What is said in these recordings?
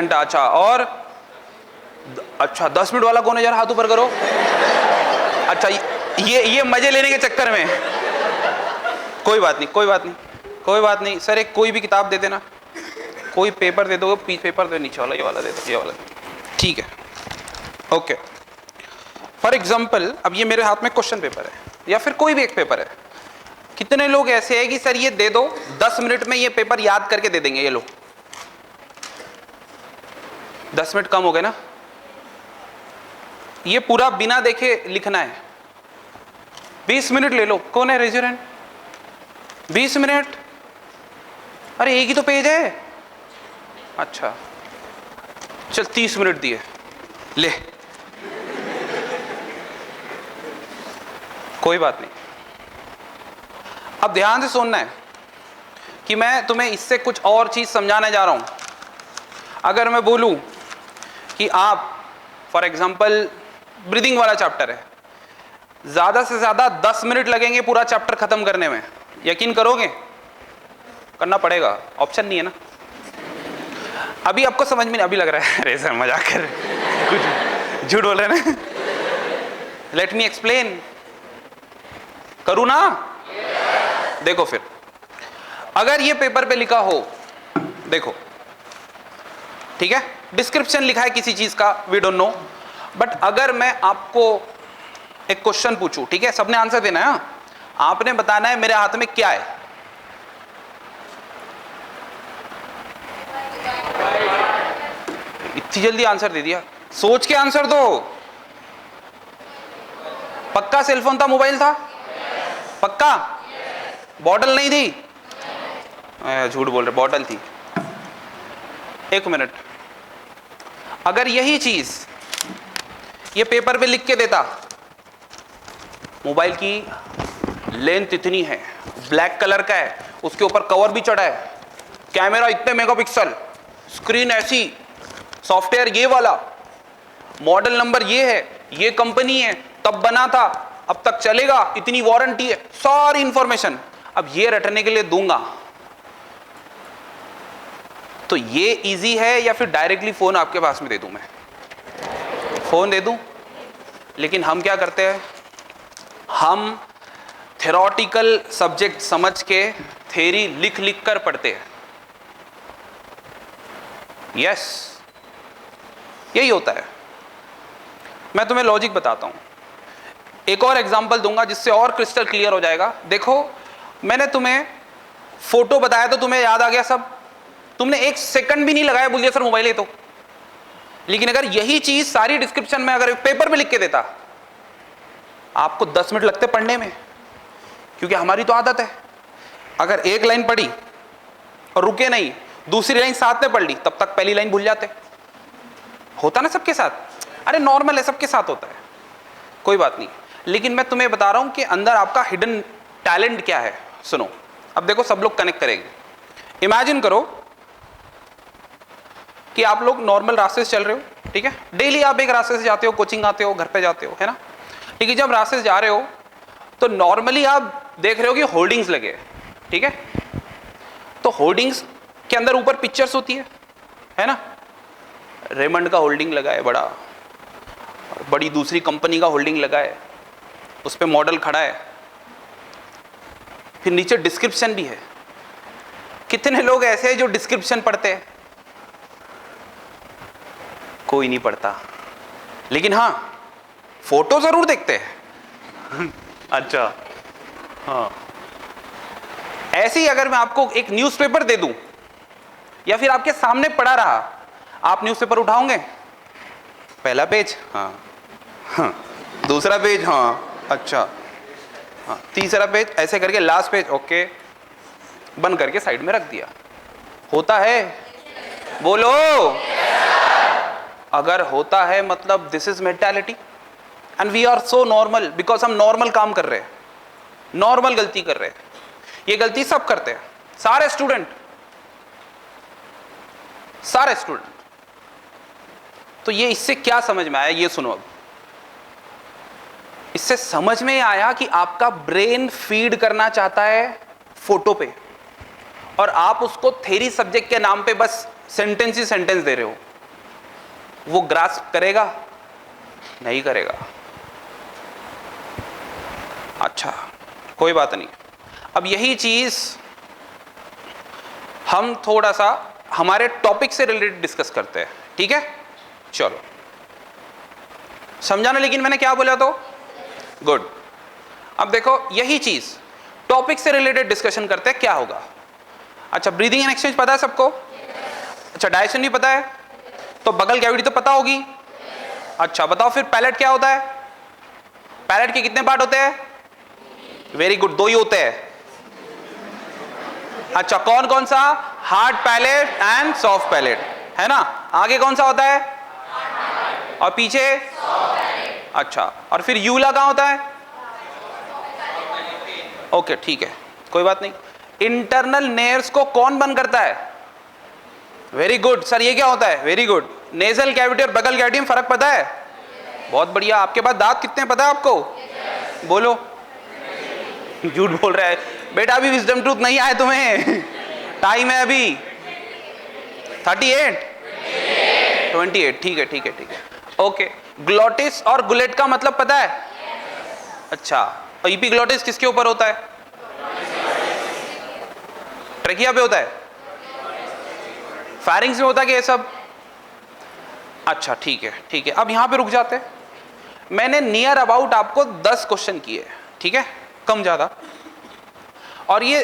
घंटा। अच्छा, और अच्छा 10 मिनट वाला कौन है यार, हाथ ऊपर करो। अच्छा ये मजे लेने के चक्कर में, कोई बात नहीं कोई बात नहीं कोई बात नहीं सर, एक कोई भी किताब दे देना, कोई पेपर दे दो, पेपर दे नीचे वाला, ये वाला दे दो, ये वाला, ठीक है, ओके। फॉर एग्जाम्पल अब ये मेरे हाथ में क्वेश्चन पेपर है या फिर कोई भी एक पेपर है, कितने लोग ऐसे हैं कि सर ये दे दो 10 मिनट में ये पेपर याद करके दे देंगे, ये लो 10 मिनट कम हो गए ना, ये पूरा बिना देखे लिखना है, 20 मिनट ले लो, कौन है रेज़र हैंड, 20 मिनट, अरे एक ही तो पेज है, अच्छा चल 30 मिनट दिए, ले कोई बात नहीं। अब ध्यान से सुनना है कि मैं तुम्हें इससे कुछ और चीज समझाने जा रहा हूं। अगर मैं बोलूं कि आप फॉर एग्जांपल ब्रीदिंग वाला चैप्टर है, ज्यादा से ज्यादा 10 मिनट लगेंगे पूरा चैप्टर खत्म करने में, यकीन करोगे? करना पड़ेगा, ऑप्शन नहीं है ना। अभी आपको समझ में नहीं, अभी लग रहा है अरे सर मजाक कर कुछ झूठ बोल रहे ना, लेट मी एक्सप्लेन, करूं ना? देखो फिर अगर ये पेपर पे लिखा हो, देखो ठीक है, डिस्क्रिप्शन लिखा है किसी चीज का, वी डोंट नो, बट अगर मैं आपको एक क्वेश्चन पूछूं, ठीक है, सबने आंसर देना है, आपने बताना है मेरे हाथ में क्या है। इतनी जल्दी आंसर दे दिया, सोच के आंसर दो। पक्का सेलफोन था, मोबाइल था? पक्का? बॉटल नहीं थी? झूठ बोल रहे, बॉटल थी। एक मिनट, अगर यही चीज ये पेपर पे लिख के देता, मोबाइल की लेंथ इतनी है, ब्लैक कलर का है, उसके ऊपर कवर भी चढ़ा है, कैमरा इतने मेगापिक्सल, स्क्रीन ऐसी, सॉफ्टवेयर ये वाला, मॉडल नंबर ये है, ये कंपनी है, तब बना था, अब तक चलेगा, इतनी वारंटी है, सारी इंफॉर्मेशन अब ये रटने के लिए दूंगा, तो ये इजी है या फिर डायरेक्टली फोन आपके पास में दे दूं मैं? फोन दे दूं। लेकिन हम क्या करते हैं, हम थ्योरेटिकल सब्जेक्ट समझ के थ्योरी लिख लिख कर पढ़ते हैं। यस, यही होता है। मैं तुम्हें लॉजिक बताता हूं, एक और एग्जांपल दूंगा जिससे और क्रिस्टल क्लियर हो जाएगा। देखो मैंने तुम्हें फोटो बताया तो तुम्हें याद आ गया सब, तुमने एक सेकंड भी नहीं लगाया, बोल दिया सर मोबाइल है तो। लेकिन अगर यही चीज सारी डिस्क्रिप्शन में अगर पेपर पे लिख के देता, आपको 10 मिनट लगते पढ़ने में, क्योंकि हमारी तो आदत है, अगर एक लाइन पढ़ी और रुके नहीं, दूसरी लाइन साथ में पढ़ ली, तब तक पहली लाइन भूल जाते। होता ना सबके साथ, अरे नॉर्मल है, सबके साथ होता है, कोई बात नहीं। लेकिन मैं तुम्हें बता रहा हूं कि अंदर आपका हिडन टैलेंट क्या है। सुनो, अब देखो सब लोग कनेक्ट करेंगे। इमेजिन करो कि आप लोग नॉर्मल रास्ते से चल रहे हो, ठीक है, डेली आप एक रास्ते से जाते हो, कोचिंग आते हो, घर पे जाते हो, है ना। लेकिन जब रास्ते से जा रहे हो तो नॉर्मली आप देख रहे हो कि होर्डिंग्स लगे, ठीक है, तो होर्डिंग्स के अंदर ऊपर पिक्चर्स होती है ना। रेमंड का होल्डिंग लगा है बड़ा, बड़ी दूसरी कंपनी का होल्डिंग लगा है, उस पर मॉडल खड़ा है, फिर नीचे डिस्क्रिप्शन भी है। कितने लोग ऐसे हैं जो डिस्क्रिप्शन पढ़ते हैं? कोई नहीं पढ़ता, लेकिन हाँ फोटो जरूर देखते हैं। अच्छा हाँ, ऐसे ही अगर मैं आपको एक न्यूज़पेपर दे दूं या फिर आपके सामने पड़ा रहा, आप न्यूज़पेपर उठाओगे? पहला पेज, हाँ, दूसरा पेज, हाँ, अच्छा, हाँ, तीसरा पेज, ऐसे करके लास्ट पेज, ओके, बंद करके साइड में रख दिया। होता है? बोलो। अगर होता है मतलब this is mentality, and we are so normal, because हम नॉर्मल काम कर रहे हैं, नॉर्मल गलती कर रहे हैं। ये गलती सब करते हैं, सारे स्टूडेंट। तो ये इससे क्या समझ में आया, ये सुनो। अब इससे समझ में आया कि आपका ब्रेन फीड करना चाहता है फोटो पे, और आप उसको थ्योरी सब्जेक्ट के नाम पे बस सेंटेंस ही सेंटेंस दे रहे हो। वो ग्रास्प करेगा? नहीं करेगा। अच्छा, कोई बात नहीं। अब यही चीज हम थोड़ा सा हमारे टॉपिक से रिलेटेड डिस्कस करते हैं, ठीक है? चलो समझाना, लेकिन मैंने क्या बोला तो गुड। अब देखो यही चीज टॉपिक से रिलेटेड डिस्कशन करते हैं, क्या होगा? अच्छा, ब्रीदिंग एंड एक्सचेंज पता है सबको? अच्छा, डाइजेशन भी पता है? तो बगल कैविटी तो पता होगी? अच्छा बताओ फिर पैलेट क्या होता है? पैलेट के कितने पार्ट होते हैं? वेरी गुड, 2 ही होते हैं। अच्छा, कौन कौन सा? Hard palate and soft palate, है ना? आगे कौन सा होता है? और पीछे? अच्छा, और फिर यूला कहां होता है? ओके ठीक है, कोई बात नहीं। इंटरनल नेयर्स को कौन बंद करता है? वेरी गुड सर, ये क्या होता है? Very good. नेजल कैविटी और बगल कैविटी में फर्क पता है? बहुत बढ़िया। आपके पास दांत कितने पता है आपको? बोलो। झूठ बोल रहा है बेटा, अभी विजडम ट्रूथ नहीं आए तुम्हें। टाइम है अभी 38 28, ठीक है ठीक है ठीक है, ओके। ग्लोटिस और गुलेट का मतलब पता है? अच्छा, और इपीग्लोटिस किसके ऊपर होता है? ट्रेकिया पे होता है? फायरिंग्स में होता है कि ये सब? अच्छा ठीक है ठीक है, अब यहां पे रुक जाते हैं। मैंने नियर अबाउट आपको 10 क्वेश्चन किए, ठीक है, कम ज्यादा। और ये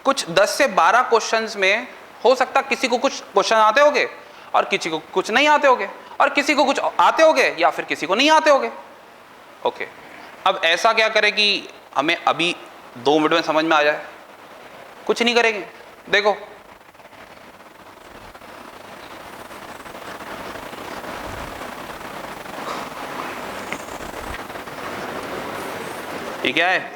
कुछ 10 से 12 क्वेश्चंस में हो सकता किसी को कुछ क्वेश्चन आते होंगे और किसी को कुछ नहीं आते होंगे, और किसी को कुछ आते होंगे या फिर किसी को नहीं आते होंगे, ओके। अब ऐसा क्या करें कि हमें अभी 2 मिनट में समझ में आ जाए? कुछ नहीं करेंगे। देखो ये क्या है?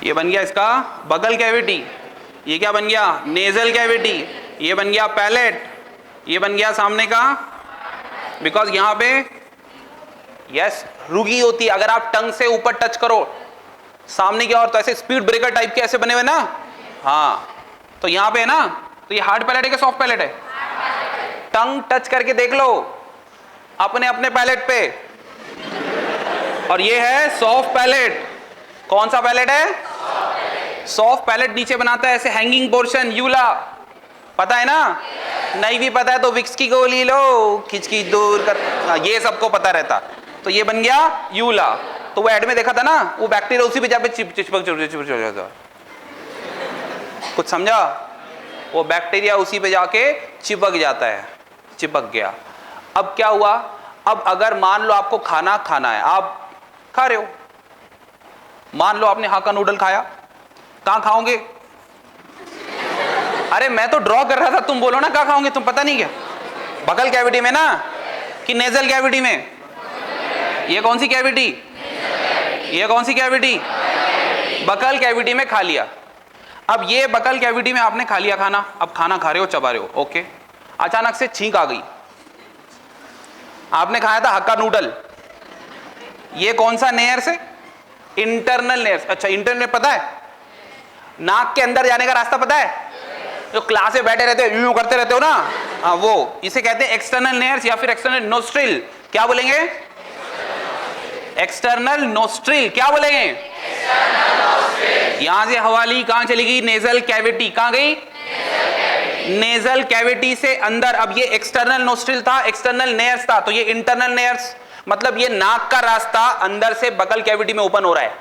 ये बन गया इसका बगल कैविटी। ये क्या बन गया? Nasal cavity. ये बन गया पैलेट। ये बन गया सामने का, बिकॉज यहां पे यस रुगी होती है। अगर आप टंग से ऊपर टच करो सामने की ओर तो ऐसे स्पीड ब्रेकर टाइप के ऐसे बने हुए ना, हाँ, तो यहां पे है ना। तो ये हार्ड पैलेट है कि सॉफ्ट पैलेट है? टंग टच करके देख लो अपने अपने पैलेट पे, और ये है सॉफ्ट पैलेट। कौन सा पैलेट है? सॉफ्ट पैलेट नीचे बनाता है ऐसे हैंगिंग पोर्शन, यूला, पता है ना? नहीं भी पता है तो विक्स की गोली लो, खिंचखिंच दूर कर, ये सबको पता रहता। तो ये बन गया यूला। तो वो एड में देखा था ना, वो बैक्टीरिया उसी पे जाके चिपक जाता। कुछ समझा? वो बैक्टीरिया उसी पे जाके चिपक जाता है, चिपक गया। अब क्या हुआ? अब अगर मान लो आपको खाना खाना है, आप खा रहे हो, मान लो आपने हाक्का नूडल खाया, कहां खाओगे? अरे मैं तो ड्रॉ कर रहा था, तुम बोलो ना कहां खाओगे? तुम पता नहीं क्या? बगल कैविटी में ना कि नेजल कैविटी में? ये कौन सी कैविटी? ये कौन सी कैविटी? बगल कैविटी में खा लिया। अब ये बगल कैविटी में आपने खा लिया खाना, अब खाना खा रहे हो, चबा रहे हो, ओके। अचानक से छींक आ गई। आपने खाया था हक्का नूडल, ये कौन सा नेयर से? Internal near. अच्छा, इंटरनल पता है? नाक के अंदर जाने का रास्ता पता है? जो क्लास में बैठे रहते हो यूं करते रहते हो ना, हाँ, वो इसे कहते हैं एक्सटर्नल नेयर्स या फिर एक्सटर्नल नोस्ट्रिल। क्या बोलेंगे? External nostril. क्या बोलेंगे? यहां से हवा ली, कहां चली गई? Nasal cavity. कहां गई? नेजल कैविटी से अंदर। अब ये एक्सटर्नल नोस्ट्रिल था, एक्सटर्नल नेयर्स था, तो ये इंटरनल नेयर्स, मतलब ये नाक का रास्ता अंदर से बगल कैविटी में ओपन हो रहा है।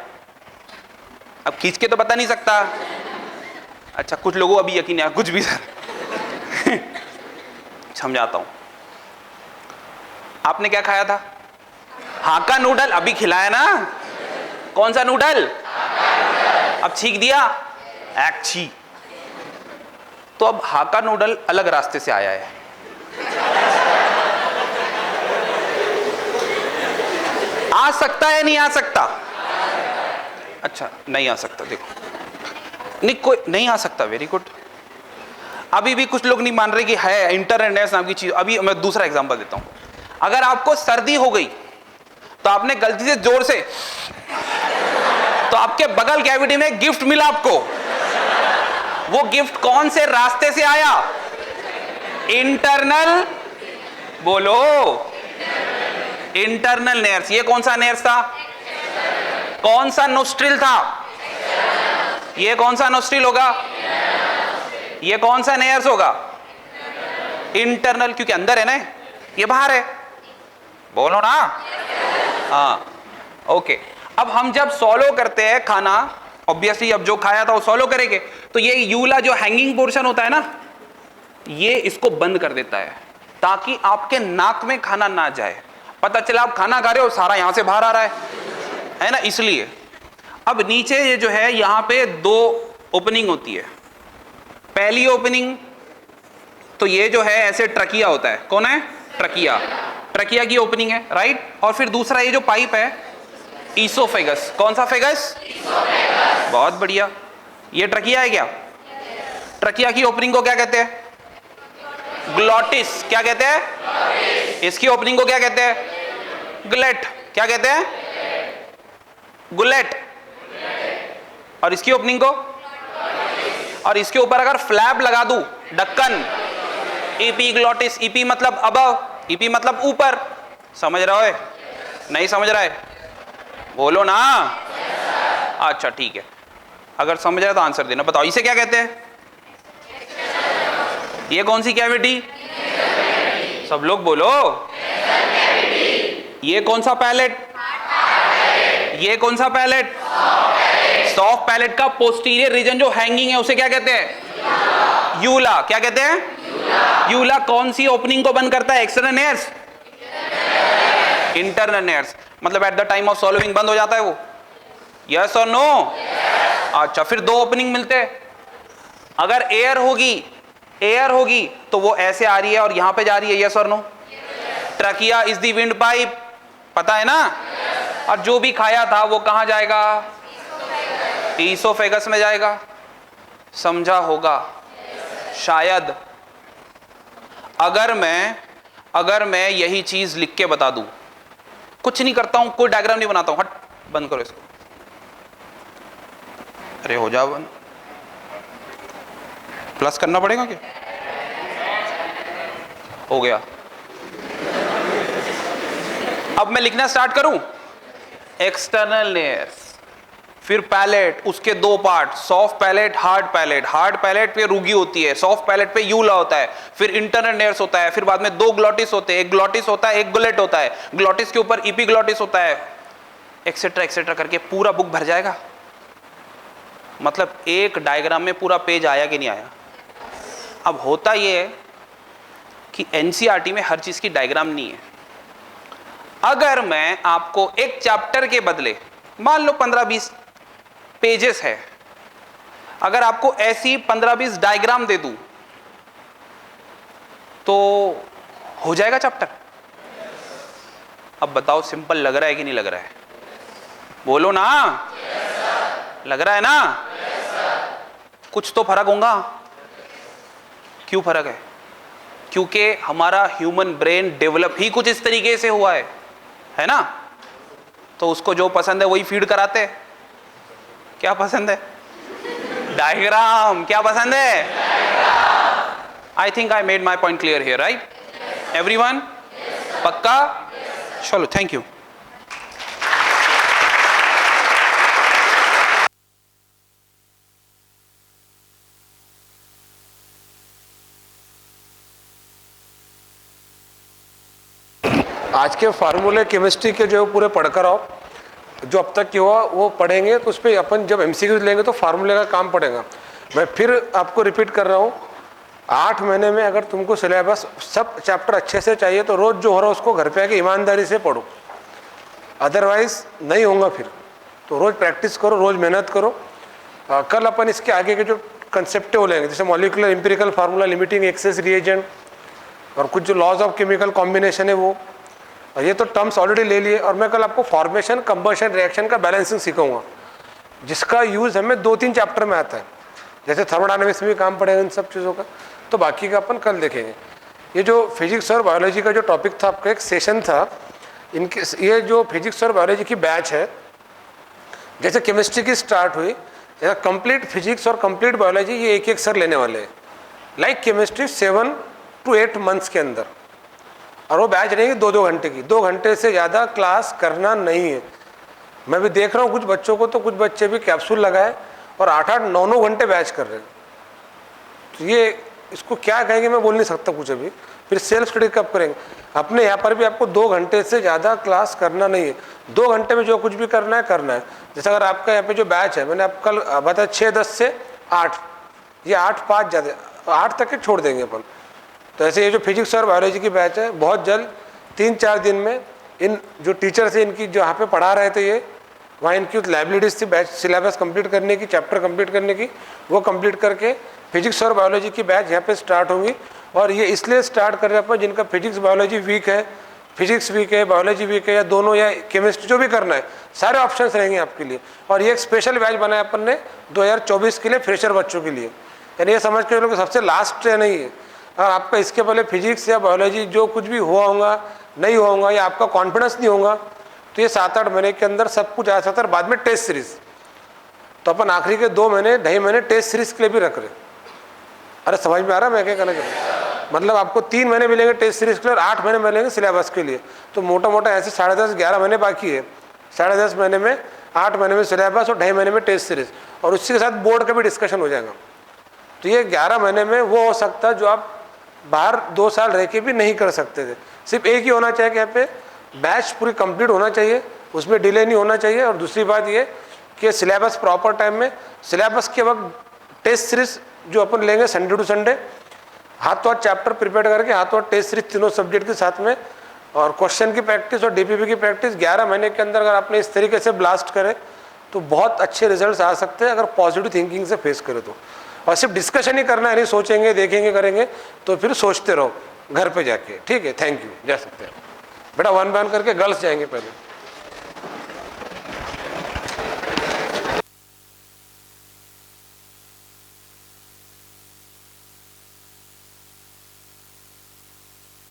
अब खींच के तो बता नहीं सकता। अच्छा, कुछ लोगों अभी यकीन है, कुछ भी सर समझाता हूं। आपने क्या खाया था? हाक्का नूडल। अभी खिलाया ना? कौन सा नूडल? अब छींक दिया, छी। तो अब हाक्का नूडल अलग रास्ते से आया है। आ सकता है नहीं आ सकता? अच्छा, नहीं आ सकता। देखो नहीं, कोई नहीं आ सकता, वेरी गुड। अभी भी कुछ लोग नहीं मान रहे कि है इंटरनेट नाम की चीज। अभी मैं दूसरा एग्जांपल देता हूं। अगर आपको सर्दी हो गई तो आपने गलती से जोर से, तो आपके बगल कैविटी में गिफ्ट मिला आपको। वो गिफ्ट कौन से रास्ते से आया? इंटरनल बोलो, इंटरनल नेयर्स। ये कौन सा नेयर्स था? कौन सा नोस्ट्रिल था? ये कौन सा नोस्ट्रिल होगा? ये कौन सा नेयर्स होगा? इंटरनल, क्योंकि अंदर है ना, ये बाहर है। बोलो ना। हाँ, ओके। अब हम जब सॉलो करते हैं खाना, ऑब्वियसली अब जो खाया था वो सॉलो करेंगे, तो ये यूला जो हैंगिंग पोर्शन होता है ना, ये इसको बंद कर देता है ताकि आपके नाक में खाना ना जाए। पता चला आप खाना खा रहे हो, सारा यहां से बाहर आ रहा है ना, इसलिए। अब नीचे ये जो है, यहां पे दो ओपनिंग होती है। पहली ओपनिंग तो ये जो है ऐसे ट्रकिया होता है। कौन है? ट्रकिया। ट्रकिया की ओपनिंग है, राइट। और फिर दूसरा ये जो पाइप है, ईसोफेगस। कौन सा फेगस? ईसोफेगस। बहुत बढ़िया। ये ट्रकिया है क्या? ट्रकिया की ओपनिंग को क्या कहते हैं? ग्लॉटिस। क्या कहते हैं? इसकी ओपनिंग को क्या कहते हैं? गुलेट। क्या कहते हैं? गुलेट। और इसकी ओपनिंग को? और इसके ऊपर अगर फ्लैप लगा दूं, ढक्कन, एपीग्लॉटिस। ईपी मतलब अबव, ईपी मतलब ऊपर। समझ रहा है? नहीं समझ रहा है? बोलो ना। अच्छा ठीक है, अगर समझ रहा है तो आंसर देना। बताओ इसे क्या कहते हैं? ये कौन सी कैविटी? सब लोग बोलो। ये कौन सा पैलेट? ये कौन सा पैलेट? सॉफ्ट पैलेट का पोस्टीरियर रीजन जो हैंगिंग है उसे क्या कहते हैं? यूला। क्या कहते हैं? यूला कौन सी ओपनिंग को बंद करता है? External nares, internal nares. मतलब at the time of solving बंद हो जाता है वो। यस और नो? अच्छा, फिर दो ओपनिंग मिलते हैं। अगर एयर होगी तो वो ऐसे आ रही है और यहां पे जा रही है। यस और no? Trachea is the windpipe, पता है ना? और जो भी खाया था वो कहां जाएगा? ईसोफेगस में जाएगा। समझा होगा शायद। अगर मैं यही चीज लिख के बता दूं, कुछ नहीं करता हूं, कोई डायग्राम नहीं बनाता हूं, हट बंद करो इसको। अरे हो जाओ बंद। प्लस करना पड़ेगा क्या? हो गया। अब मैं लिखना स्टार्ट करूं। एक्सटर्नल लेयर्स, फिर पैलेट, उसके दो part, soft palate, hard palate. Hard palate पे रूगी होती है, सॉफ्ट पैलेट पे यूला होता है, फिर इंटरनल नेयर्स होता है, फिर बाद में दो ग्लॉटिस होते हैं, एक ग्लॉटिस होता है, एक गुलेट होता है, ग्लॉटिस के ऊपर इपीग्लॉटिस होता है, एक्सेट्रा एक्सेट्रा करके पूरा बुक भर जाएगा। मतलब एक डायग्राम में पूरा पेज आया कि नहीं आया? अब होता यह है कि एनसीईआरटी में हर चीज की डायग्राम नहीं है। अगर मैं आपको एक चैप्टर के बदले, मान लो 15-20 पेजेस है, अगर आपको ऐसी 15-20 डायग्राम दे दूं तो हो जाएगा चैप्टर? अब बताओ सिंपल लग रहा है कि नहीं लग रहा है? बोलो ना। लग रहा है ना? कुछ तो फर्क होगा। क्यों फर्क है? क्योंकि हमारा ह्यूमन ब्रेन डेवलप ही कुछ इस तरीके से हुआ है ना? तो उसको जो पसंद है वही फीड कराते हैं। क्या पसंद है? डायग्राम। क्या पसंद है? I think I made my point clear here, right everyone? पक्का? चलो, थैंक यू। आज के फार्मूले केमिस्ट्री के जो पूरे पढ़कर आओ, जो अब तक की हुआ वो पढ़ेंगे, तो उस पर अपन जब एमसीक्यूज लेंगे तो फार्मूले का काम पड़ेगा। मैं फिर आपको रिपीट कर रहा हूँ, 8 महीने में अगर तुमको सिलेबस सब चैप्टर अच्छे से चाहिए तो रोज़ जो हो रहा है उसको घर पे आके ईमानदारी से पढ़ो, अदरवाइज नहीं होगा फिर। तो रोज़ प्रैक्टिस करो, रोज़ मेहनत करो। कल अपन इसके आगे के जो कंसेप्ट वो लेंगे, जैसे molecular empirical formula, limiting access reagent, और कुछ जो लॉज ऑफ केमिकल कॉम्बिनेशन है वो, और ये तो टर्म्स ऑलरेडी ले लिए। और मैं कल आपको फॉर्मेशन, कंबशन, रिएक्शन का बैलेंसिंग सिखाऊंगा, जिसका यूज़ हमें 2-3 चैप्टर में आता है। जैसे थर्मोडायनामिक्स में भी काम पड़ेगा इन सब चीज़ों का, तो बाकी का अपन कल देखेंगे। ये जो फिजिक्स और बायोलॉजी का जो टॉपिक था, आपका एक सेशन था, इनके ये जो फिजिक्स और बायोलॉजी की बैच है, जैसे केमिस्ट्री की स्टार्ट हुई, कंप्लीट फिजिक्स और कंप्लीट बायोलॉजी ये एक सर लेने वाले हैं। लाइक केमिस्ट्री 7 to 8 मंथ्स के अंदर, और वो बैच रहेंगी 2-2 घंटे की। 2 घंटे से ज़्यादा क्लास करना नहीं है। मैं भी देख रहा हूँ कुछ बच्चों को, तो कुछ बच्चे भी कैप्सूल लगाए और 8-8, 9-9 घंटे बैच कर रहे हैं। तो ये इसको क्या कहेंगे मैं बोल नहीं सकता कुछ अभी। फिर सेल्फ स्टडी कब करेंगे? अपने यहाँ पर भी आपको 2 घंटे से ज़्यादा क्लास करना नहीं है। 2 घंटे में जो कुछ भी करना है। जैसे अगर आपका यहाँ पे जो बैच है, मैंने आप कल बताया 6-10 से 8, ये 8-5 ज़्यादा, 8 तक के छोड़ देंगे अपन। तो ऐसे ये जो फिजिक्स और बायोलॉजी की बैच है, बहुत जल्द 3-4 दिन में इन जो टीचर्स हैं इनकी जो यहाँ पे पढ़ा रहे थे, ये वहाँ इनकी लाइबिलिटीज़ थी बैच सिलेबस कंप्लीट करने की, चैप्टर कंप्लीट करने की, वो कंप्लीट करके फिजिक्स और बायोलॉजी की बैच यहाँ पे स्टार्ट होंगी। और ये इसलिए स्टार्ट कर रहे हैं अपन जिनका फिजिक्स बायोलॉजी वीक है, फिजिक्स वीक है, बायोलॉजी वीक है, या दोनों, या केमिस्ट्री, जो भी करना है, सारे ऑप्शंस रहेंगे आपके लिए। और ये एक स्पेशल बैच बनाया अपन ने 2024 के लिए, फ्रेशर बच्चों के लिए। यानी ये समझ के लोग सबसे लास्ट नहीं है। अगर आपका इसके पहले फिजिक्स या बायोलॉजी जो कुछ भी हुआ होगा, नहीं हुआ होगा, या आपका कॉन्फिडेंस नहीं होगा, तो ये 7-8 महीने के अंदर सब कुछ आ सकता है। बाद में टेस्ट सीरीज, तो अपन आखिरी के 2 महीने, 2.5 महीने टेस्ट सीरीज के लिए भी रख रहे। अरे समझ में आ रहा है मैं क्या कहना चाहता हूँ? मतलब आपको 3 महीने मिलेंगे टेस्ट सीरीज के लिए और 8 महीने मिलेंगे सिलेबस के लिए। तो मोटा मोटा ऐसे 10.5-11 महीने बाकी है। 10.5 महीने में, 8 महीने में सिलेबस और 2.5 महीने में टेस्ट सीरीज, और उसी के साथ बोर्ड का भी डिस्कशन हो जाएगा। तो ये 11 महीने में वो हो सकता है जो आप बाहर 2 साल रह के भी नहीं कर सकते थे। सिर्फ एक ही होना चाहिए कि यहाँ पे बैच पूरी कंप्लीट होना चाहिए, उसमें डिले नहीं होना चाहिए। और दूसरी बात ये कि सिलेबस प्रॉपर टाइम में, सिलेबस के वक्त टेस्ट सीरीज जो अपन लेंगे संडे टू संडे, हाथों हाथ चैप्टर प्रिपेयर करके, हाथों हाथ टेस्ट सीरीज, तीनों सब्जेक्ट के साथ में, और क्वेश्चन की प्रैक्टिस और डीपीपी की प्रैक्टिस 11 महीने के अंदर अगर आपने इस तरीके से ब्लास्ट करे तो बहुत अच्छे रिजल्ट्स आ सकते हैं, अगर पॉजिटिव थिंकिंग से फेस करे तो। और सिर्फ डिस्कशन ही करना है, नहीं सोचेंगे, देखेंगे, करेंगे तो फिर सोचते रहो घर पे जाके। ठीक है, थैंक यू। जा सकते हैं बेटा, 1 बाय 1 करके गर्ल्स जाएंगे पहले।